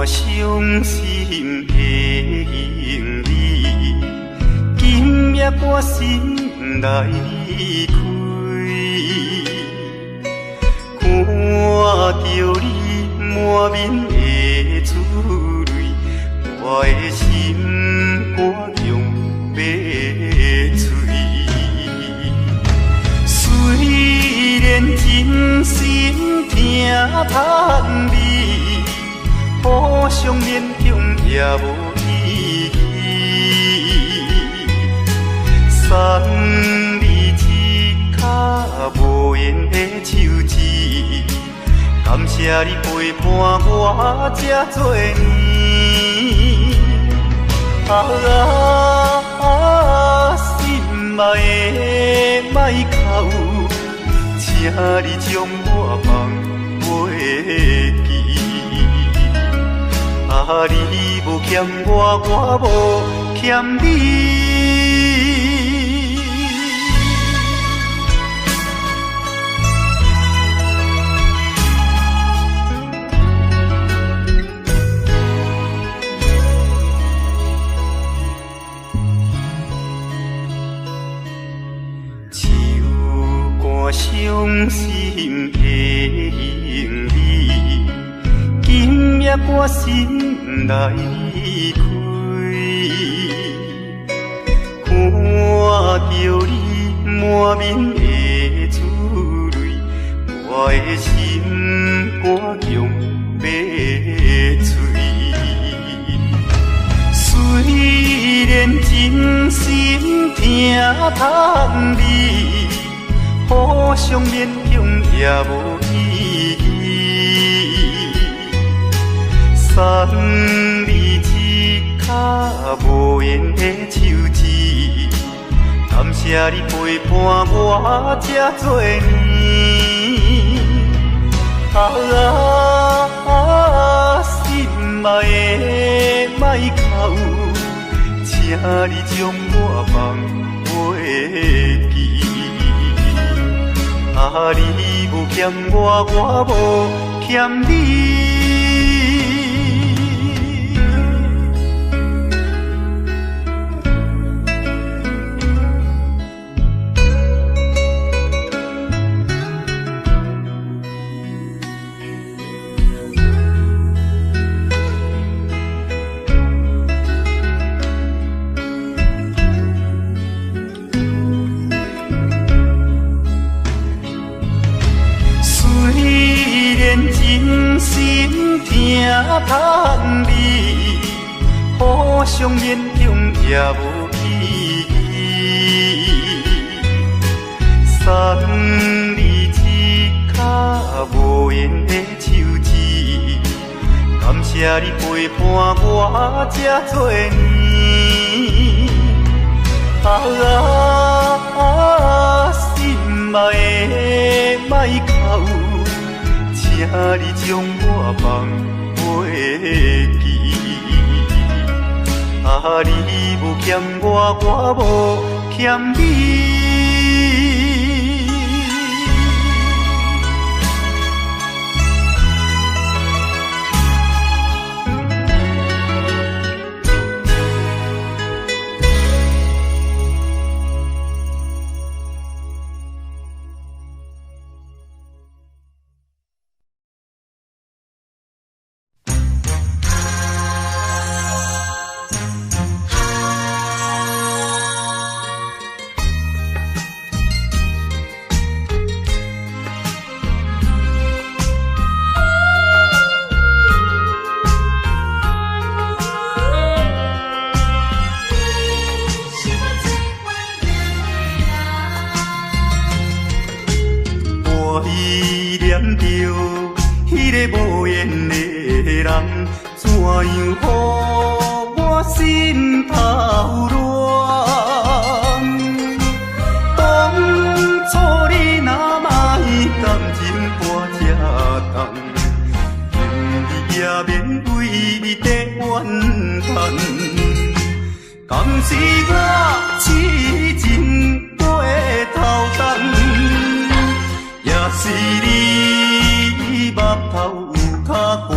伤心的行李，今夜我心来离开。看着你满面的珠泪，我的心肝用要碎。虽然真心疼叹你，互相勉强也无意义。送你一脚无言的手指，感谢你陪伴我这多年。心爱的莫哭，请你将我放袂记。你无欠我，我无欠你。伤心的行李，今夜我心来离开。看着你满面的珠泪，我的心肝用要碎。虽然真心疼叹你，互相勉强也无意义。送你一脚无言的手指，感谢你陪伴我这多年。心爱的莫哭，请你将我放袂记。你无欠我，我无欠你。真心疼叹你，互相勉强也无意义。送你一脚无言的手指，感谢你陪伴我这多年。心爱的莫哭，请你将我放袂记。你无欠我，我无欠你。是你目头有较悬，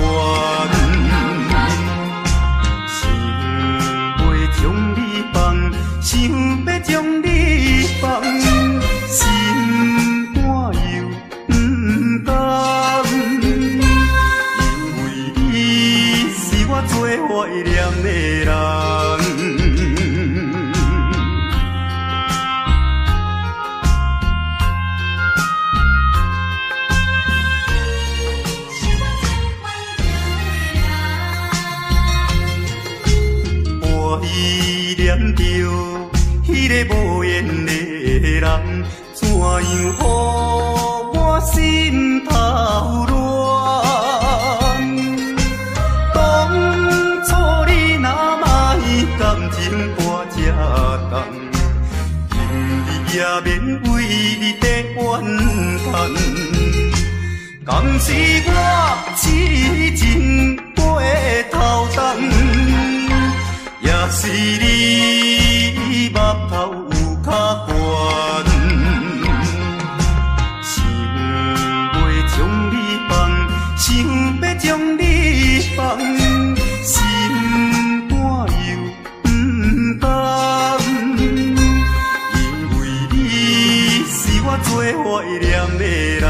依念着迄个无缘的人，怎样予我心头乱？当初你若卖感情我这重，今日也免为你在怨叹。敢是我痴情过头重，也是你目头有较悬，想要将你放，想要将你放，心肝又不甘，因为你是我最怀念的人。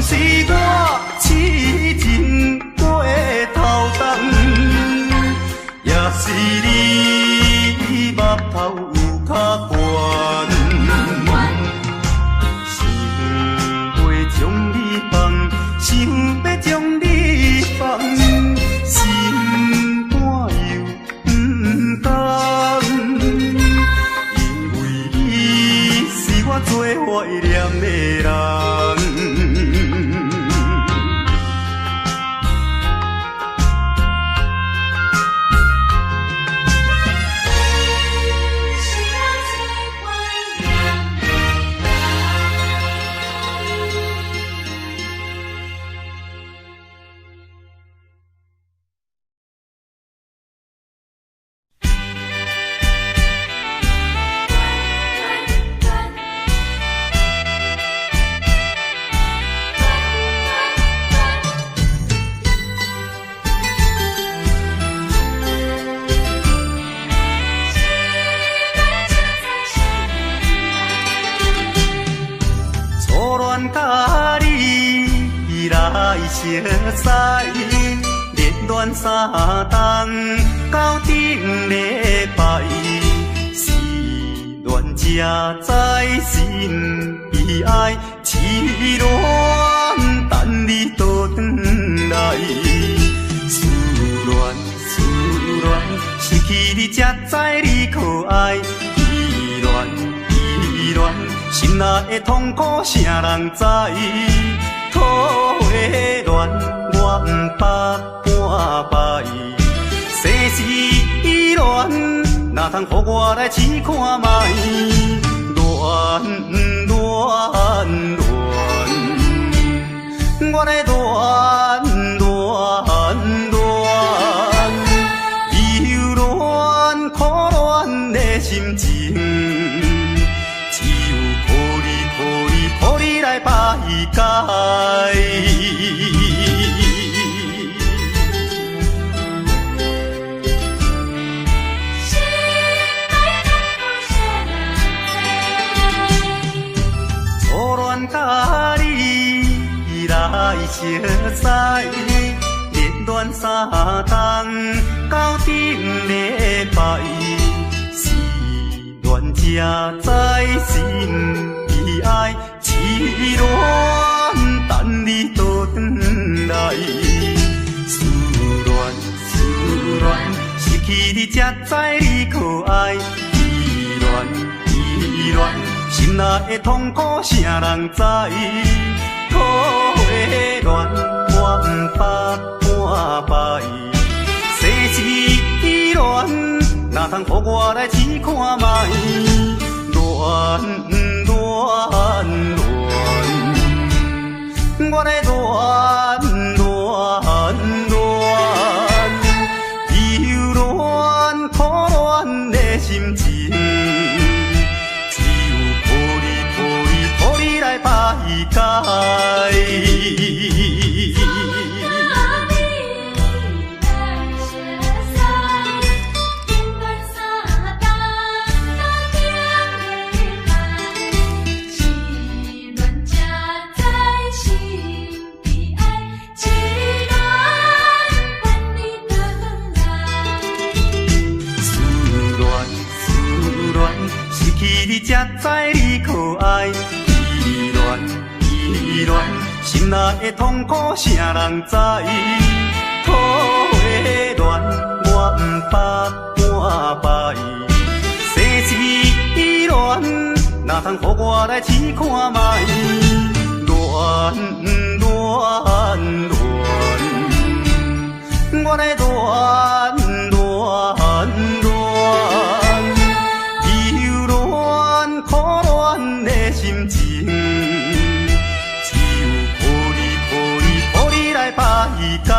是我痴情过头重，也是你目头有较悬，想要将你放，想要将你放，心肝又不甘，因为你是我最怀念的人。甲你来熟悉，热恋3冬到顶礼拜，是恋才知心悲哀，痴恋等你倒转来，思恋失去你才知你可爱，依恋。心内的痛苦，啥人知？土的恋，我不捌半摆。世事恋，哪通予我来试看卖？恋，我来恋，忧恋苦恋的心情。予你来排解，初恋甲你来熟悉，热恋3冬到顶礼拜，是恋才知心悲哀。痴恋等你倒转来，思恋失去你才知你可爱，依恋心内的痛苦，啥人知？土的恋，我不捌半摆。世事恋，哪通予我来试看卖？恋。我来恋，忧恋苦恋的心情，只有予你来排解。知你可爱，依恋依恋，心内的痛苦谁人知？土的恋我不捌半摆，生死恋哪通予我来试看卖？恋恋恋，我来恋恋恋。忧恋苦恋的心情，只有予你来排解。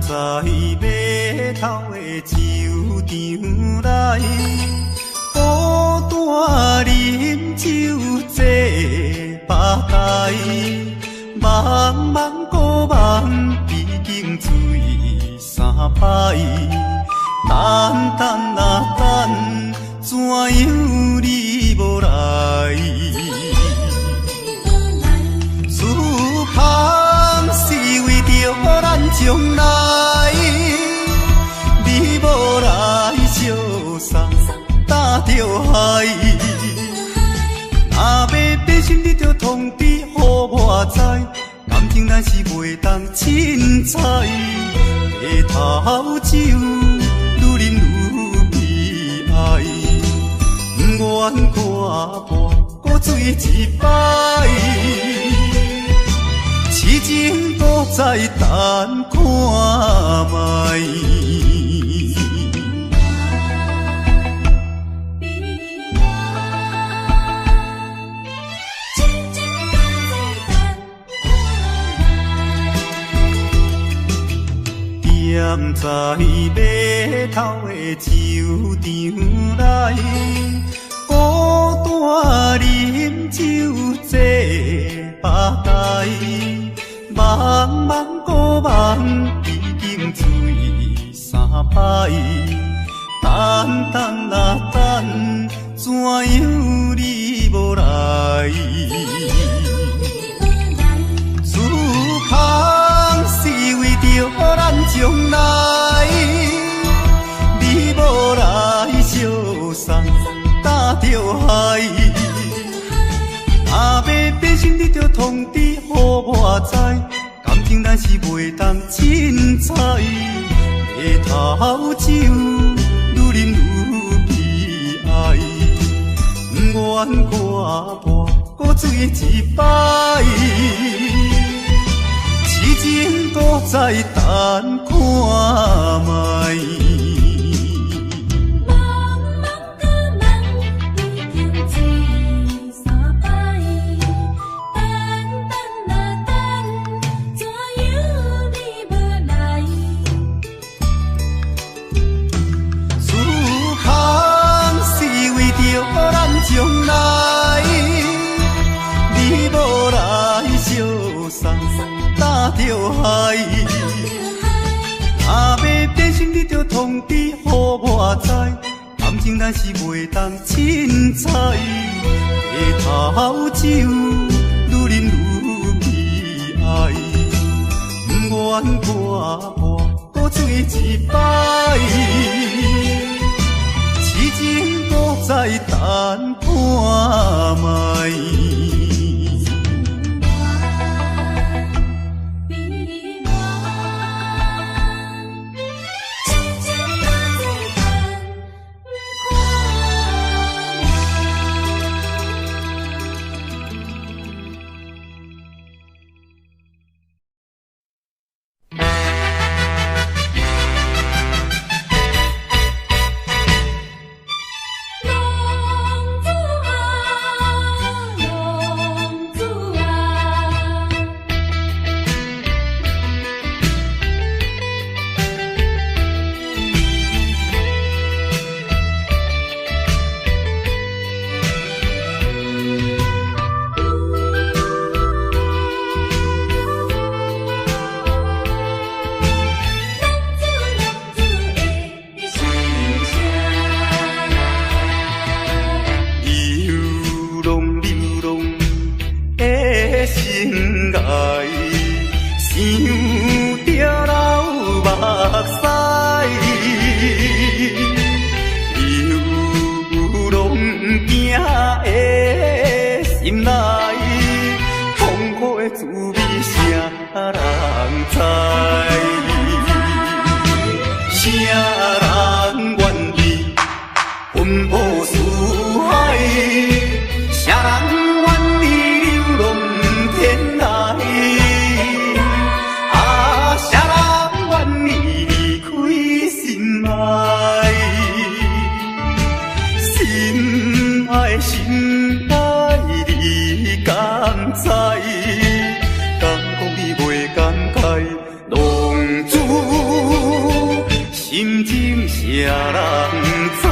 在码头的酒场内，孤单饮酒坐吧台，茫茫孤梦已经醉三摆，等等啊等，怎样你无来？思盼是为着咱将来，你无来相送，担着害。若要变心，你着通知予我知，感情咱是袂当凊彩。下头酒愈饮愈悲哀，不愿看破搁醉一摆。痴情搁再等看卖。踮在码头的酒场内，孤单饮酒坐吧台，茫茫孤梦已经醉三摆，等等啊等，怎样你无来？思盼是为着咱将来，你无来相送，担着害。若要变心，你着通知予我知，感情咱是袂当凊彩。下头酒愈饮愈悲哀，不愿看破搁醉一摆。痴情搁再等看卖。将来，你无来相送，担着害。若要变心，你着通知予我知，感情咱是袂当凊彩。下头酒愈饮愈悲哀，不愿看破搁醉一摆。痴情搁再等看卖。想着老目屎，流浪行的心内，痛苦的滋味谁人知？谁人愿意奔波四海？谁人愿意流浪天涯？啊，谁人愿意离开心爱？心爱心爱，你敢知？敢讲你袂感慨？浪子心情谁人知？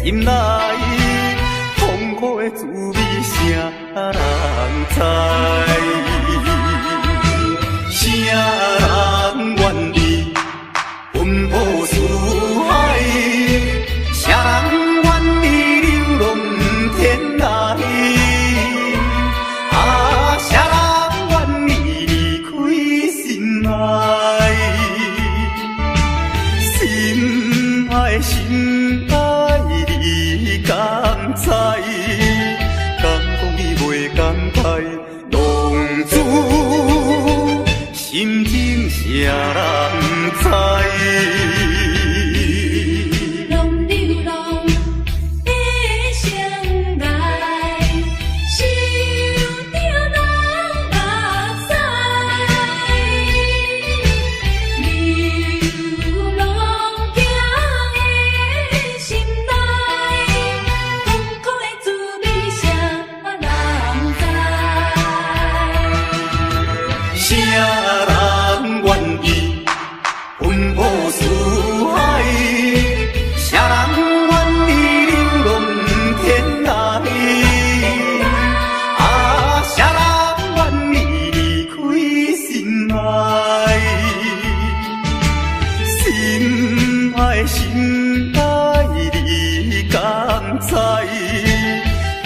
心内痛苦的滋味，谁人知？谁人愿意奔波四海？谁人愿意流浪天涯？啊，谁人愿意离开心爱？心爱心爱，你敢知？敢讲你袂感慨？浪子心情谁人知？谁人愿意奔波四海？谁人愿意流浪天涯？啊，谁人愿意离开心爱？心爱心爱，你敢知？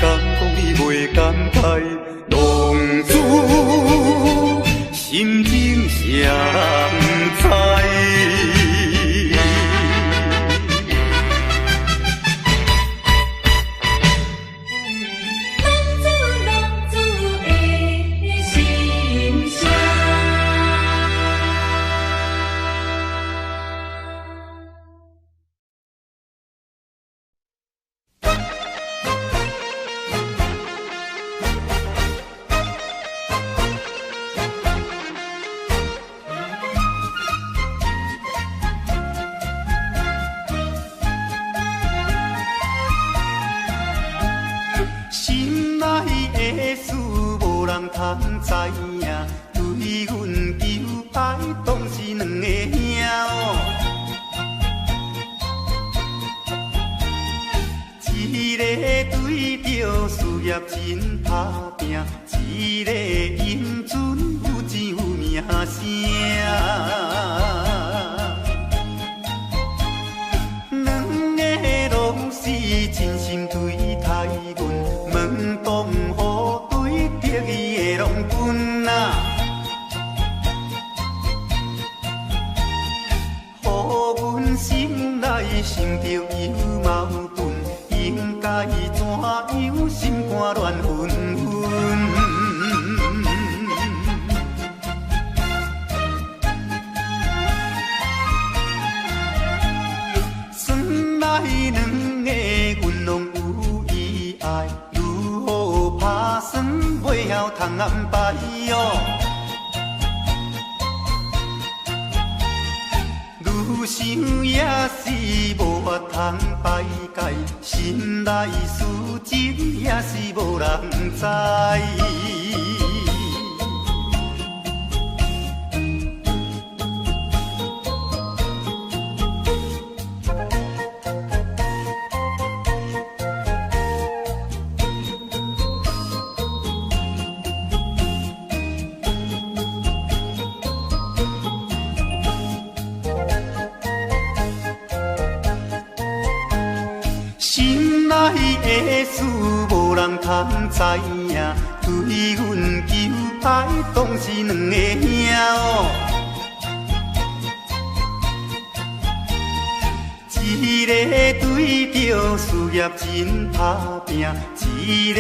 敢讲你袂感慨？浪子心情谁人知？浪子的心声。心内的事无人通知影，对阮求爱当是两个兄哦。一个对着事业真打拼，一个因准有钱有名声。两个拢是真心对待阮，门当户对得意的拢分啊，予阮心内想着有矛盾，应该怎样心肝乱纷纷。算来两个阮拢有意爱，如何打算袂晓通安排哟？想也是无法通排解，心内事情也是无人知。心内的事无人通知影，对阮求爱当是两个兄哦。一个对着事业真打拼，一个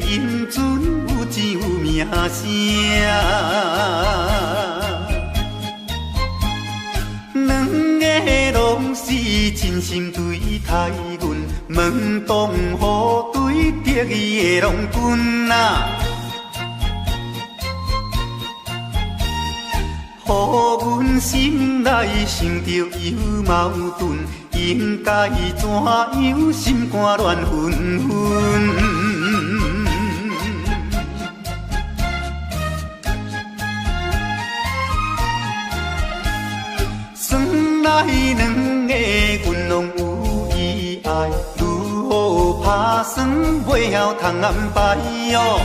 因准有钱有名声。两个拢是真心对待阮，门当户对得意的郎君啊，予阮心内想着有矛盾，应该怎样心肝乱纷纷。咱两个阮拢有意爱，如何打算袂晓通安排哦？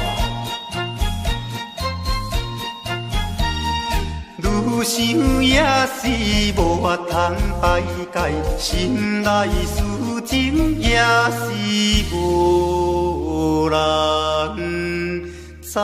愈想也是无法通排解，心内事情也是无人知。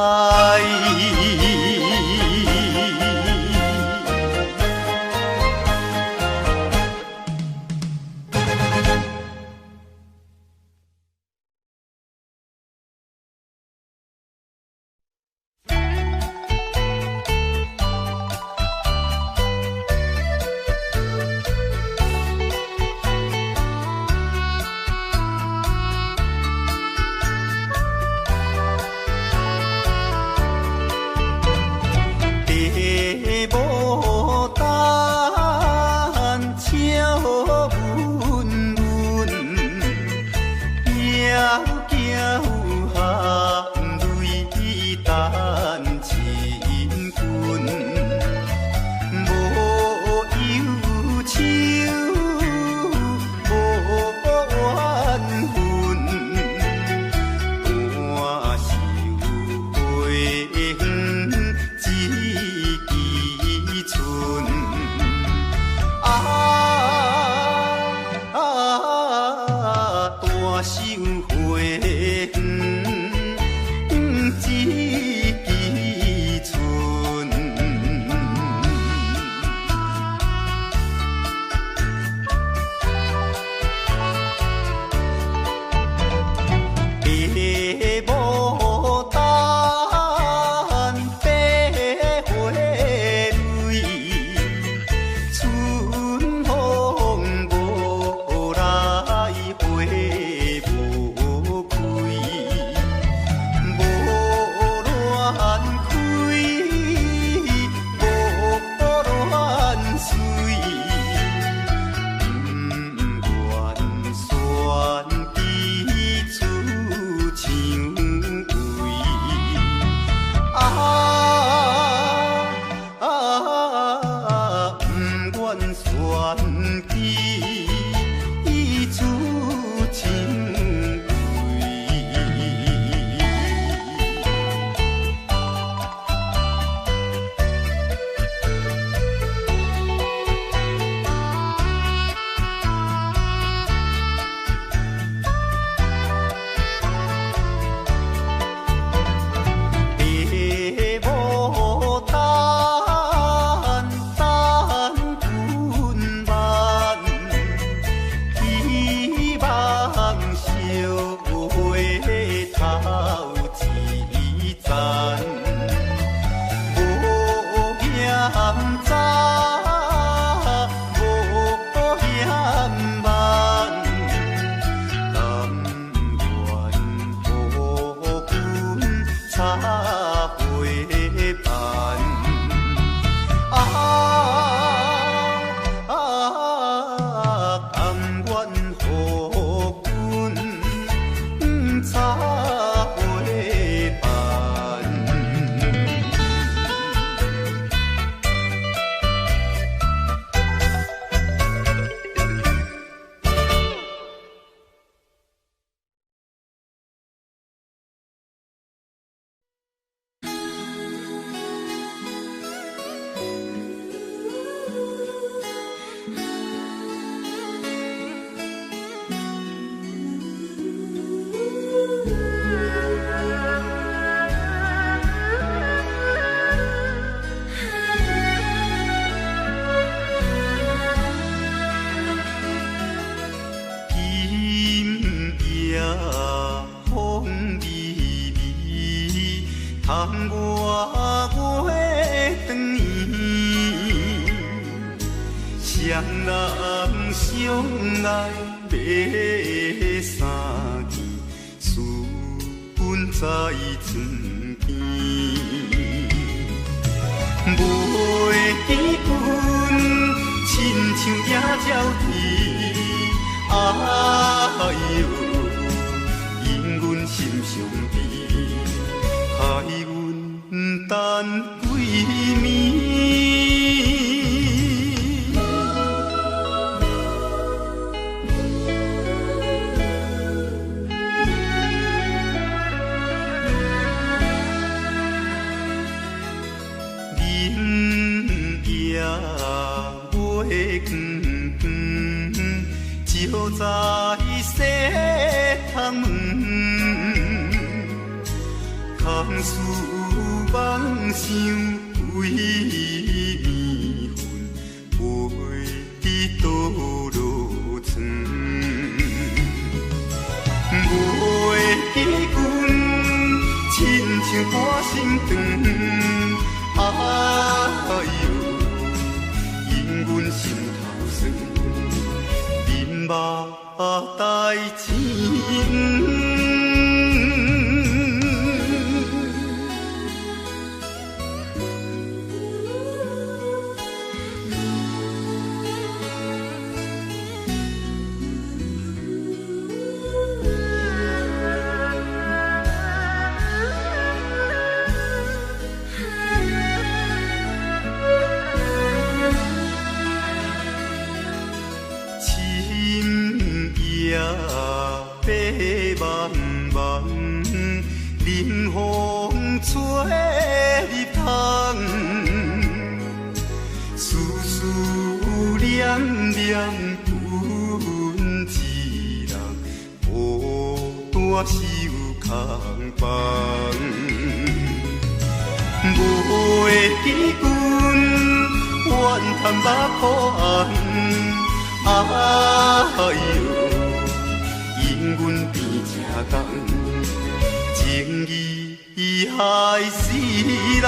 双人相爱要三更，私奔在船边，袂记阮亲像野鸟啼，哎哟，因阮心伤悲，害阮等几暝。就在西窗门，空思梦想归暝昏，袂记倒落床，袂记阮亲像半心肠，哎哟，因阮心头酸。目代志。白茫茫，冷风吹入窗，思思念念阮一人，孤单守空房，袂记阮怨叹目眶红，哎哟。因阮变正重，情义害死人。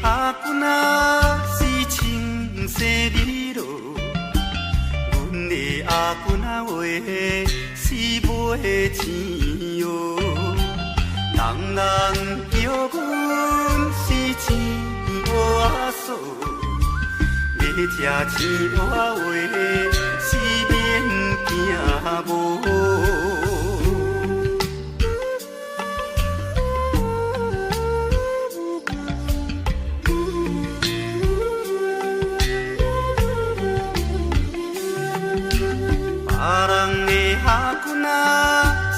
阿君啊，是青色日落，阮的阿君啊话是买钱哟，人人叫阮是钱我嫂，要吃钱我话是免惊无。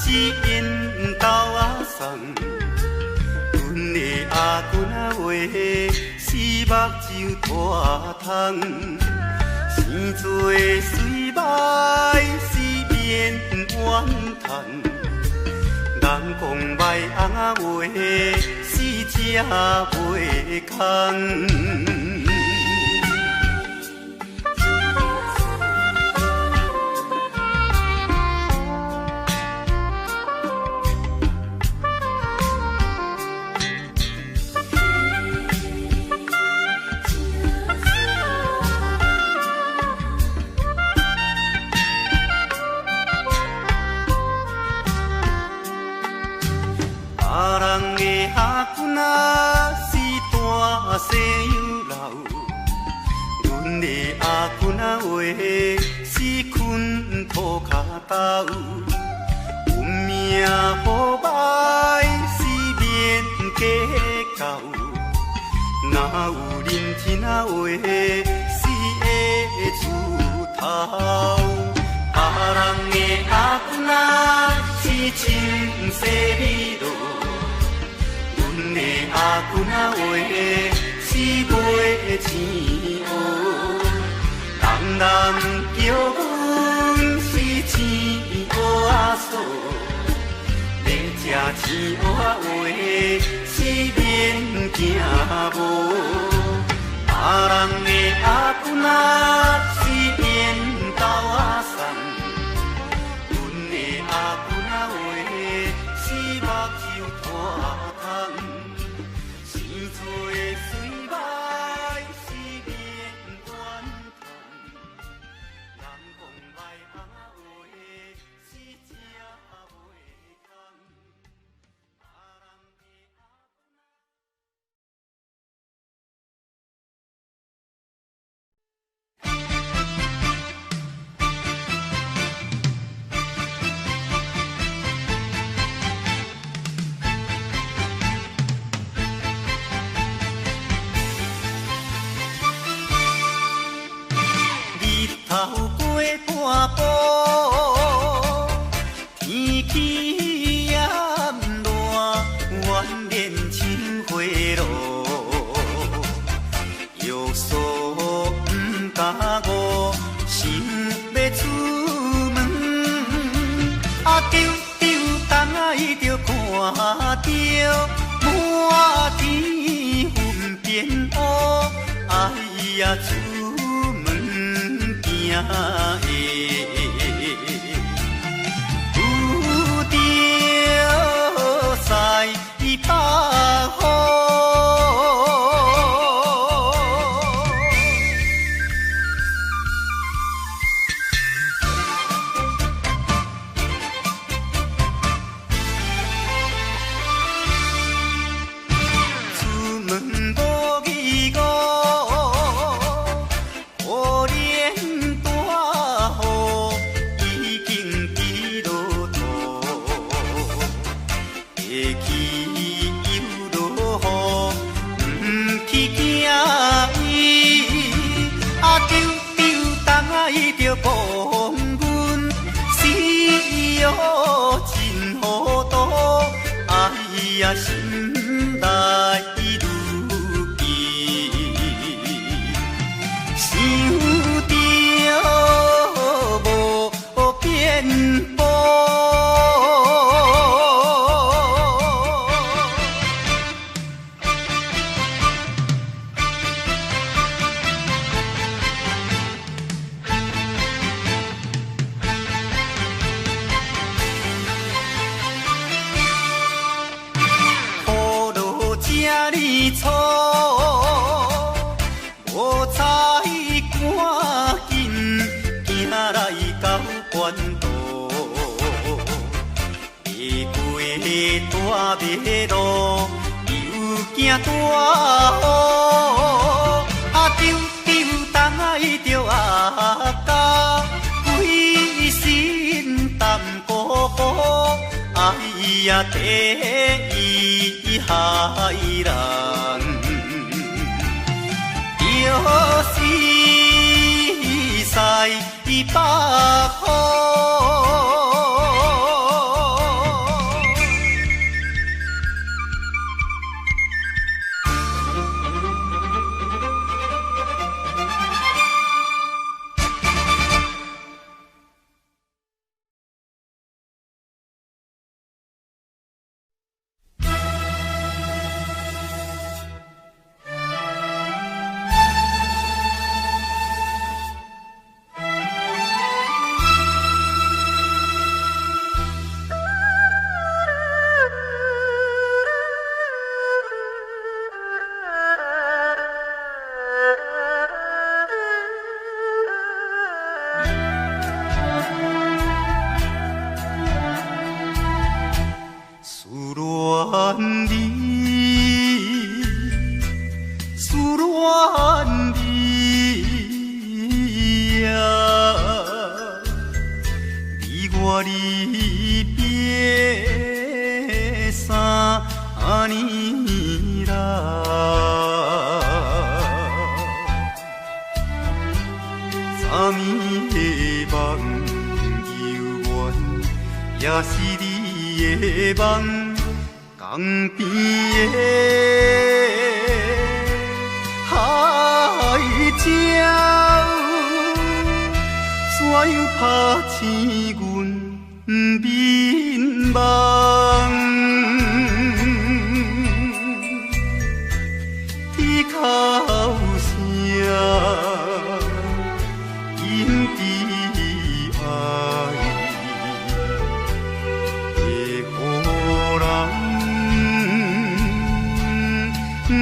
是因兜阿送，阮的阿君啊话是目睭大通，生做水歹是免怨叹，人讲歹翁啊话是吃袂空。阿君啊，是大西洋流，阮的阿君仔话，是困土脚豆，有命好歹是免计较。若有认天仔话，是会出头。别人的阿君仔是青色美路，阮的阿君仔话是卖钱乌。人叫阮是钱乌仔嫂，要吃钱乌仔话是免惊无。别人的阿君仔是缘投仔送，阮的阿君仔话是目睭拖窗。生做的水歹是免怨叹，人讲来阿话是正袂通。日头过半晡，天气炎热，愿连秋花落。约束不敢误，想要出门，丢东来就看着满天云变乌，哎呀出门行的，有着西北风。出门无义务，可怜大雨已经滴落土，会去又落雨，不去惊伊，丢东来就讲阮死哟真糊涂，哎呀心内如记，想着无变步。雨落这哩粗，无彩赶紧行来到关渡，未过大马路，又惊大雨，丢东来着阿家，规身淡薄薄，哎呀第一害人，就是西北风。昨暝的梦游园，也是你的梦，江边的海鸟，怎样拍醒阮眠梦？啼哭声。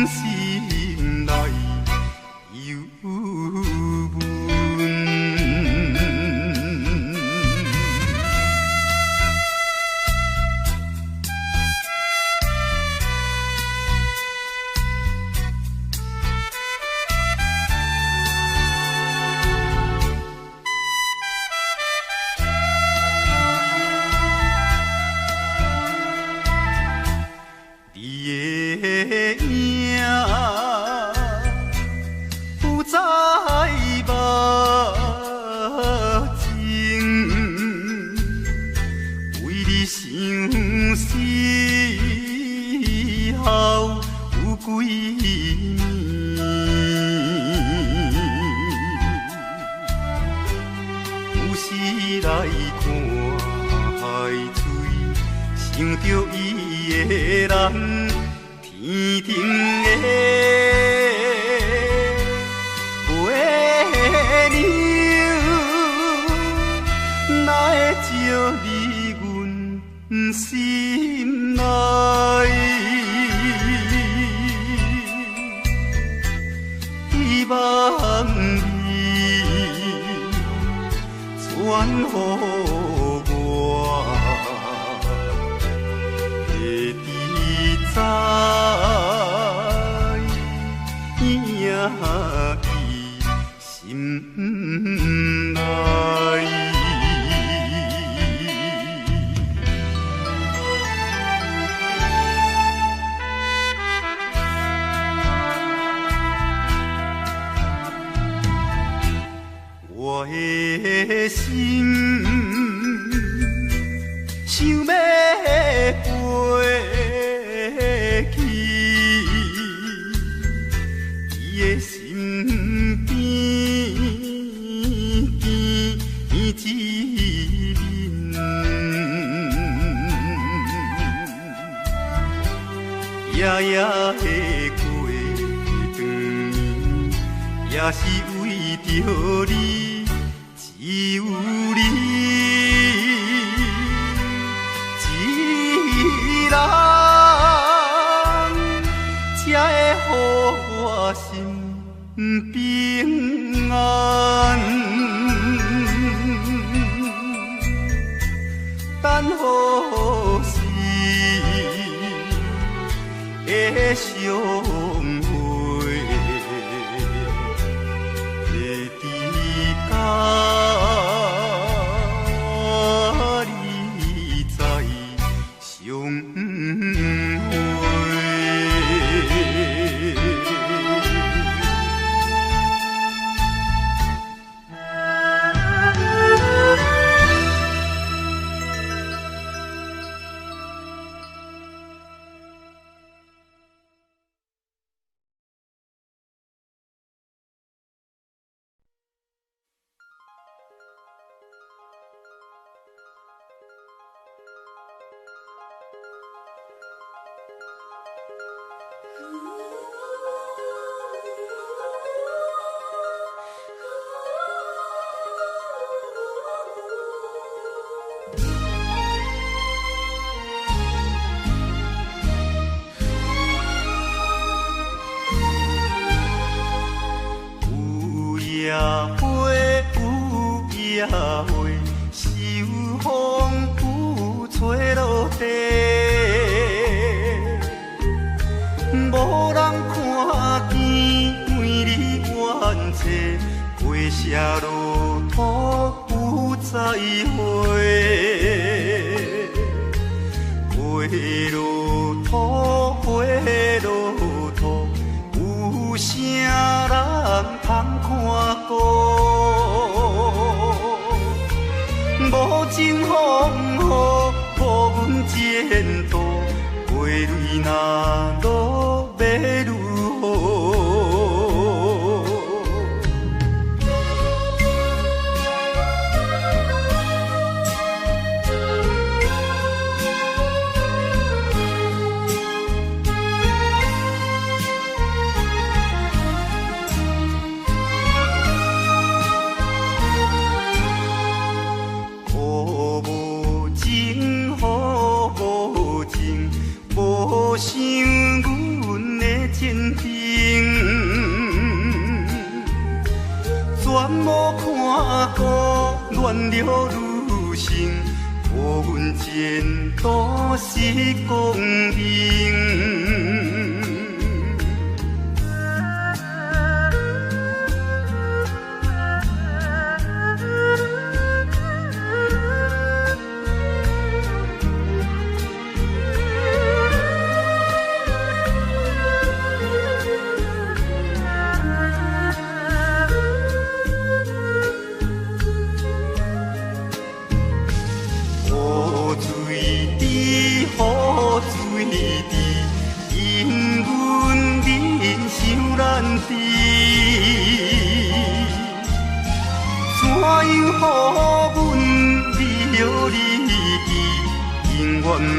心内忧闷，你的影不再目睛，为你相思后有几年，有时来看海水，想着伊的人。天顶的月亮，哪会照入阮心内？希望你传予我，会知在。心内，我的心想要飞去，伊的身边。夜夜的过长年，也是为着你，只有你一人，才会予我心平安。等何时的相会，会知甲你再相会。夜花有夜花，秋风有吹落地，无人看见每日怨嗟，花谢落土有再会，花落土，花落乱了女性，无阮前途是光明。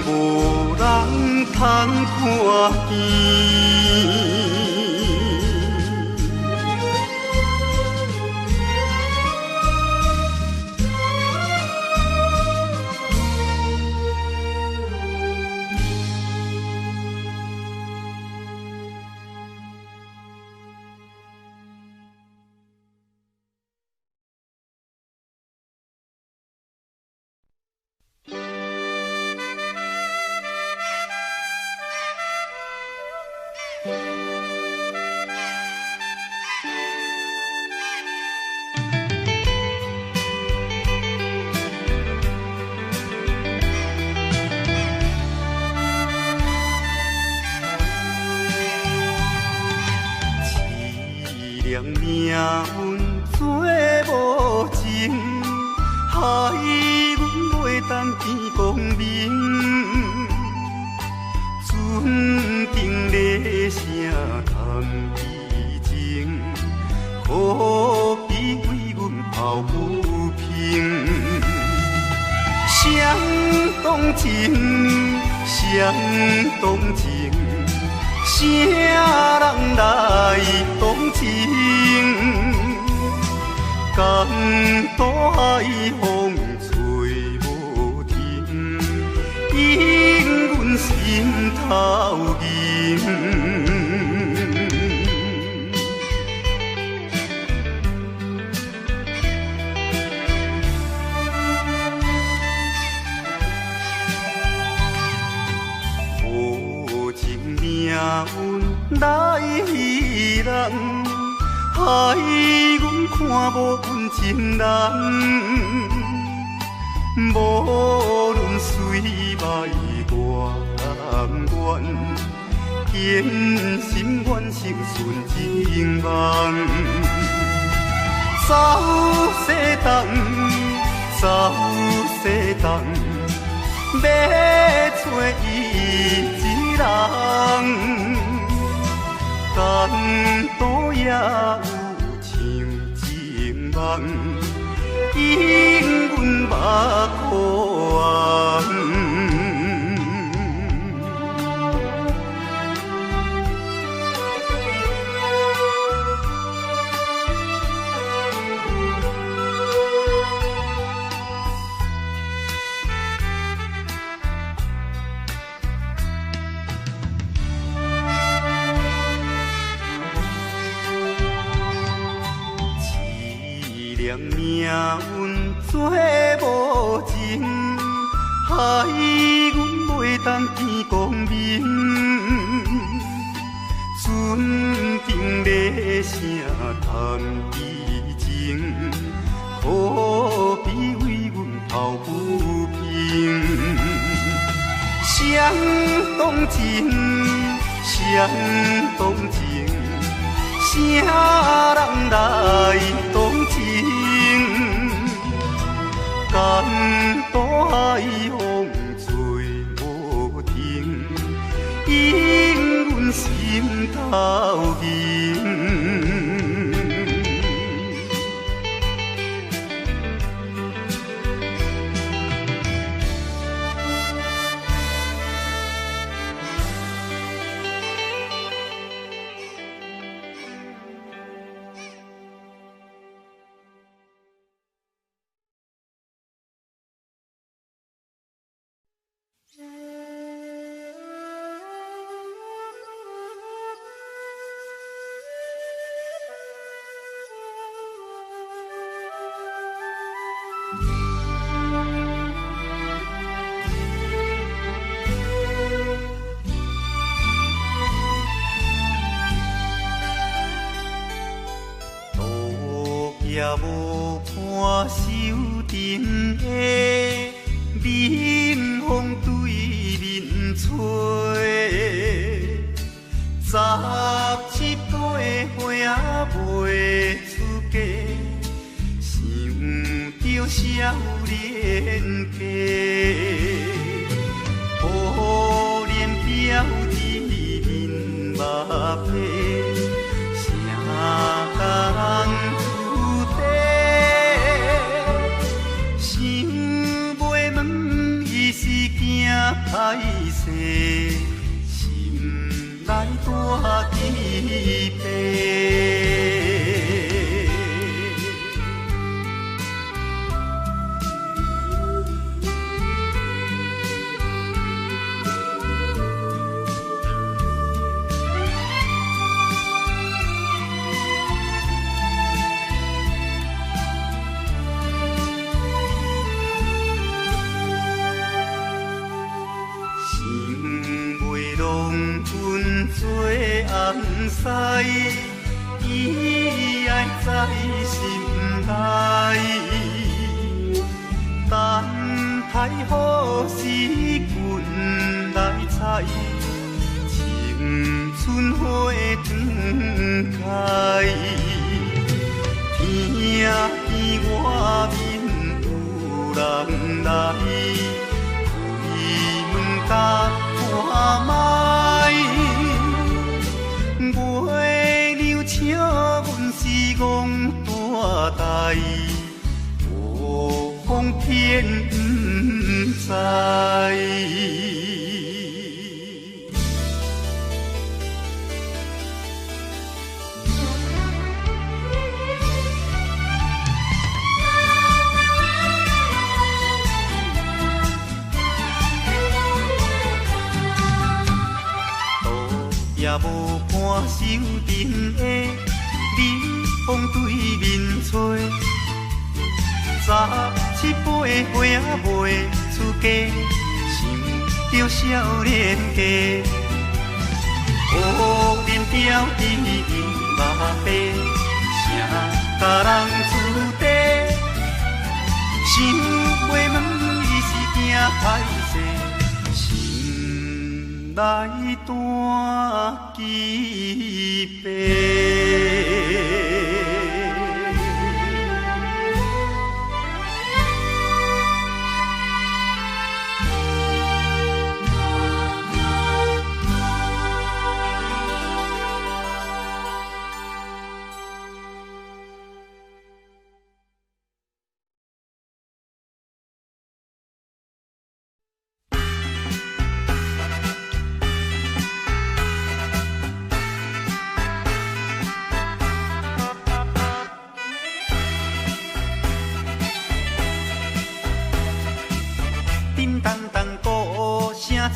无人通看见。命运做无情，害阮袂当见光明。尊敬的声通悲情，可比为阮抱不平。相同情，相同情。啥人来同情？江大海风吹无停，引阮心头凝。命运来戏人，害阮看无阮情人。无论水歹外远，坚心愿成顺情梦。走西东，走西东，要找伊。人感动也有像情梦，引阮目眶红。命运做无情，害阮袂当见光明。尊敬的声通悲情，可比为阮抱不平。相同情，相同情。啥人来同情？江大海风吹无停，引阮心头。头银。也无看手顶的冷风对面吹，十七八岁啊袂出嫁，想着少年家，可怜表姊面目皮，啥人？歹势，心内大疑白。做红西，伊爱在心内，等待好时运来采，青春花长开。听见外面有人来，开门甲看卖。月娘笑阮是戆大代，无风偏不知。也无看手顶的冷风对面吹，十七八岁啊袂出嫁，想着少年家，可怜表弟目白，啥甲人出地，想袂问伊是惊歹势，心内大疑白。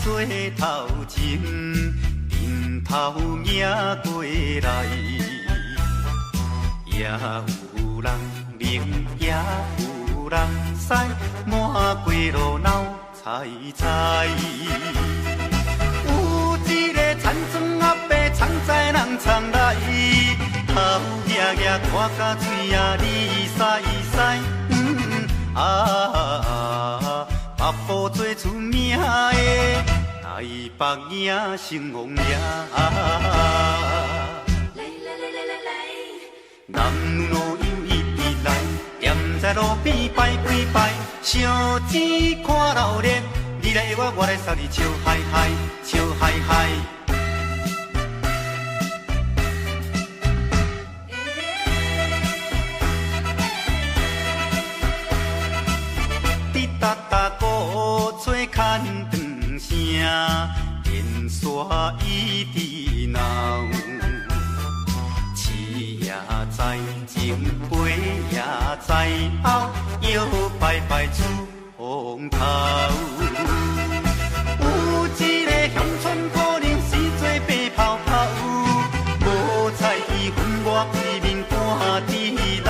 做头前，迎头迎过来，也有人明，也有人驶，满街路闹猜猜。有一个田庄阿伯，藏在人藏来，头额额看甲嘴仔里屎屎，北部最出名的。台北赢成王爷，男女老幼一直来，站在路边摆几摆，烧钱看老练，你来我，我来送你笑嗨嗨，笑嗨嗨。我一直闹。饲也知前背也知后，摇摆摆出风头。有一个乡村可能是做白泡泡，无彩伊分我规面赶地老。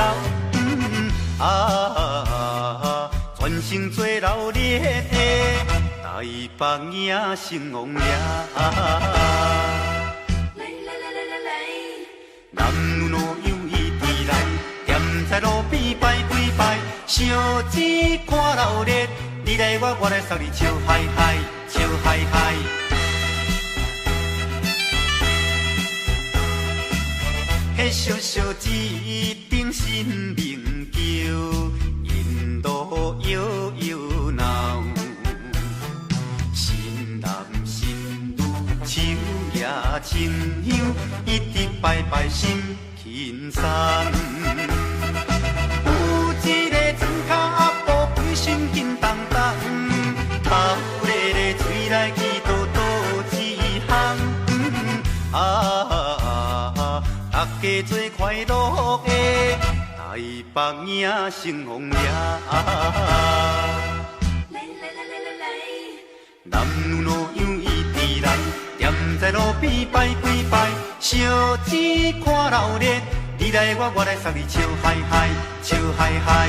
全身做老烈的台北影成王爷。男女老幼伊直来，踮在路边摆几摆，烧钱看闹热，你来我来送你笑嗨嗨，笑嗨嗨。迄小小子顶新名叫，引导摇摇闹，新男新女手也亲香，一直摆摆心轻松。有一个庄脚阿婆规身紧当当，头咧咧嘴来去倒倒一项。大家做快乐的台北影成王爷。男女老幼伊直来，踮在路边摆几摆，烧钱看闹热，你来我来送你笑嗨嗨，笑嗨嗨。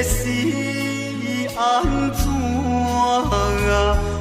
是安怎啊？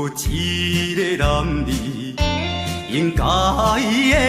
不知阮心肝。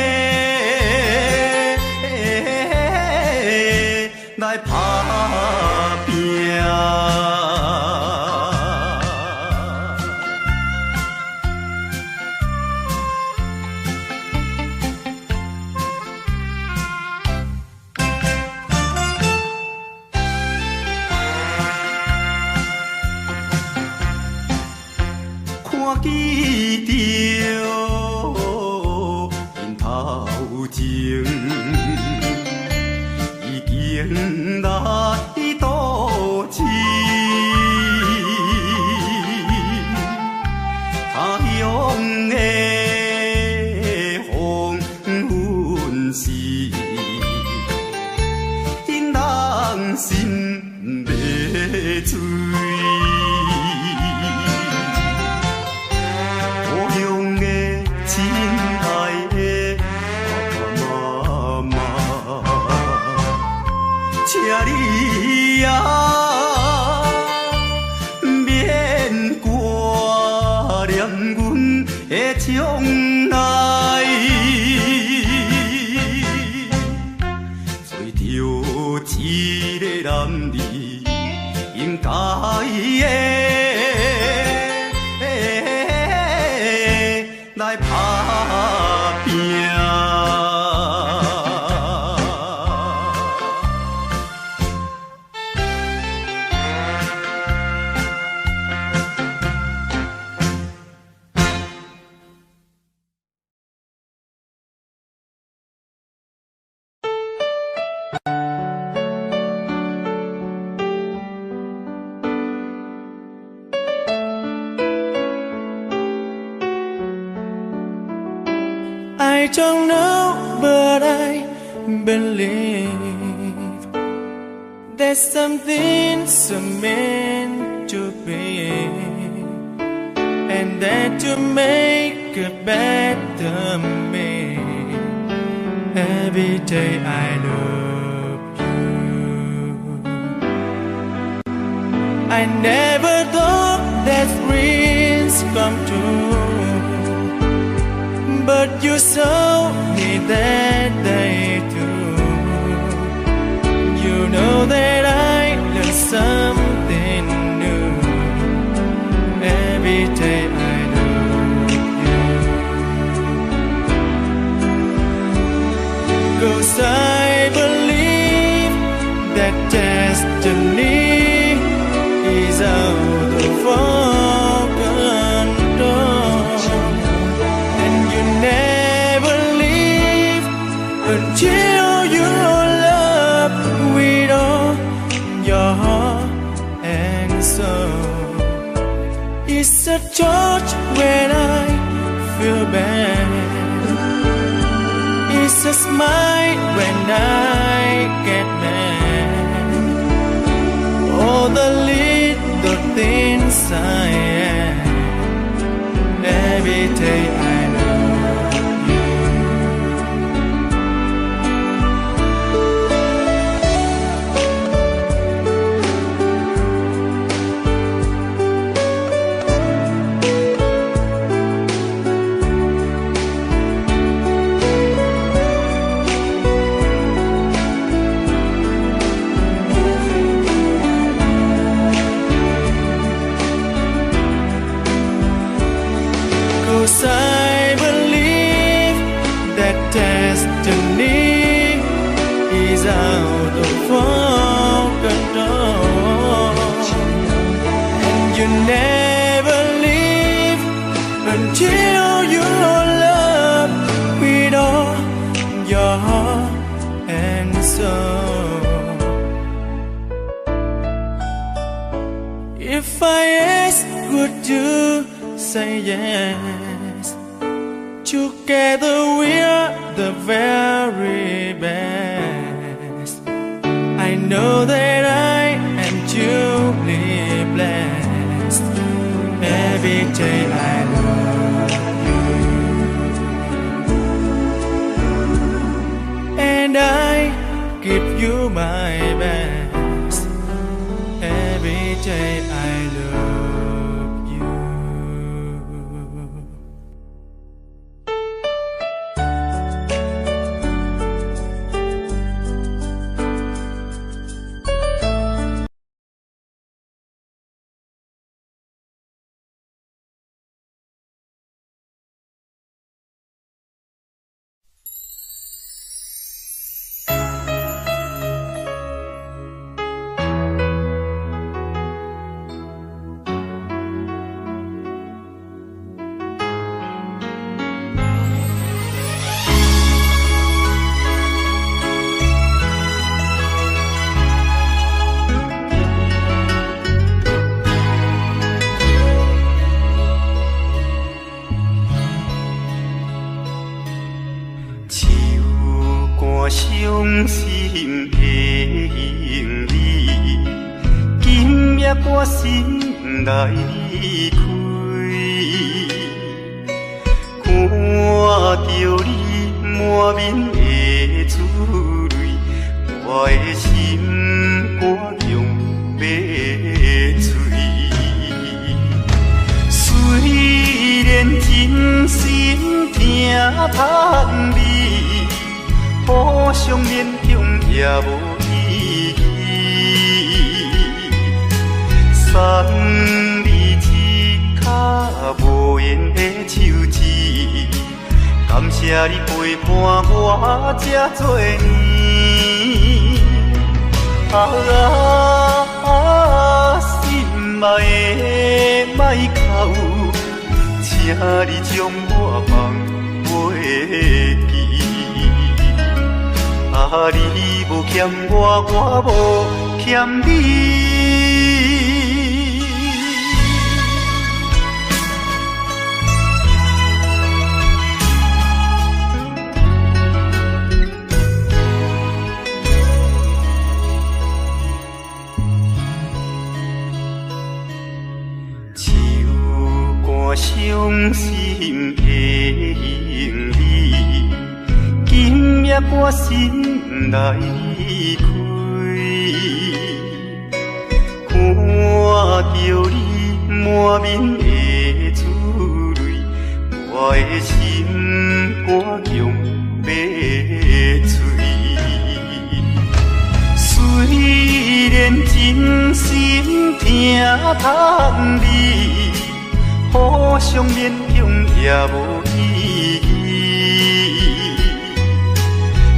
I don't know, but I believe there's something so meant to be, and that to make a better me. Every day I love you. I never thought that dreams come true, but you showed me that day too. You know that I learned something new. Every day I love you. 'Cause I believe that destiny is out of our control, and you never leave until you love with all your heart and soul. It's a touch when I feel bad, it's a smile when I get mad. All the little things I am. Every day I love you. I believe that destiny is out of our control, and you never leave until you love with all your heart and soul. If I ask, would you say yes? Together we're the very best. I know that I am truly blessed. Every day I love you, and I give you my best. Every day I love you.伤心的行李，今夜我心来离开，看着你满面的珠泪，我的心肝用要碎。虽然真心疼盼你。互相勉强也无意义，送你一脚无缘的手指，感谢你陪伴我这多年。心爱的莫哭，请你将我放袂记。你无欠我，我无欠你。伤心的行李，今夜我心来开，看着你满面的珠泪，我的心肝强要碎。虽然真心疼痛你，互相勉强也无意义。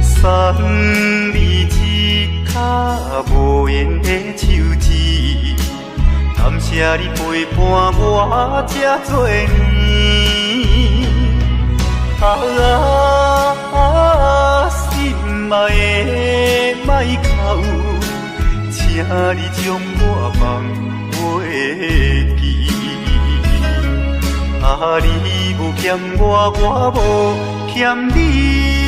送你一卡无缘的手指，感谢你陪伴我这多年。心爱的莫哭，请你将我放袂记。你无欠我，我无欠你。